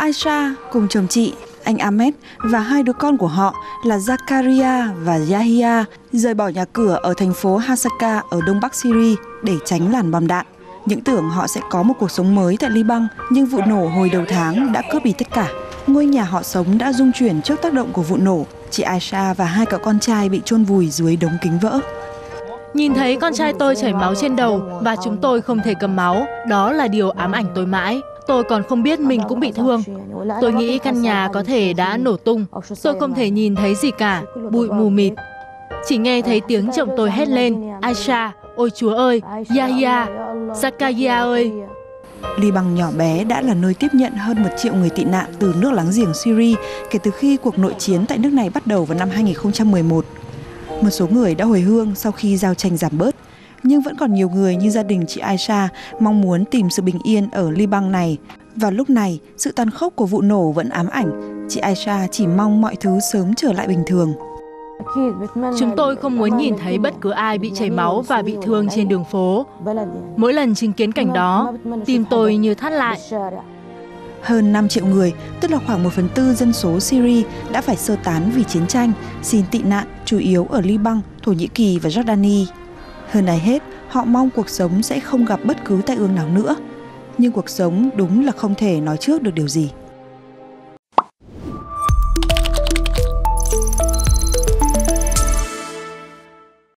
Aisha cùng chồng chị, anh Ahmed và hai đứa con của họ là Zakaria và Yahya rời bỏ nhà cửa ở thành phố Hasaka ở đông bắc Syria để tránh làn bom đạn. Những tưởng họ sẽ có một cuộc sống mới tại Liban, nhưng vụ nổ hồi đầu tháng đã cướp đi tất cả. Ngôi nhà họ sống đã rung chuyển trước tác động của vụ nổ. Chị Aisha và hai cậu con trai bị chôn vùi dưới đống kính vỡ. Nhìn thấy con trai tôi chảy máu trên đầu và chúng tôi không thể cầm máu, đó là điều ám ảnh tôi mãi. Tôi còn không biết mình cũng bị thương. Tôi nghĩ căn nhà có thể đã nổ tung. Tôi không thể nhìn thấy gì cả, bụi mù mịt. Chỉ nghe thấy tiếng chồng tôi hét lên, Aisha, ôi Chúa ơi, Yahya, Zakaria ơi. Liban nhỏ bé đã là nơi tiếp nhận hơn 1 triệu người tị nạn từ nước láng giềng Syria kể từ khi cuộc nội chiến tại nước này bắt đầu vào năm 2011. Một số người đã hồi hương sau khi giao tranh giảm bớt, nhưng vẫn còn nhiều người như gia đình chị Aisha mong muốn tìm sự bình yên ở Liban này. Và lúc này, sự tàn khốc của vụ nổ vẫn ám ảnh. Chị Aisha chỉ mong mọi thứ sớm trở lại bình thường. Chúng tôi không muốn nhìn thấy bất cứ ai bị chảy máu và bị thương trên đường phố. Mỗi lần chứng kiến cảnh đó, tim tôi như thắt lại. Hơn 5 triệu người, tức là khoảng 1/4 dân số Syria đã phải sơ tán vì chiến tranh, xin tị nạn chủ yếu ở Liban, Thổ Nhĩ Kỳ và Jordani. Hơn ai hết, họ mong cuộc sống sẽ không gặp bất cứ tai ương nào nữa. Nhưng cuộc sống đúng là không thể nói trước được điều gì.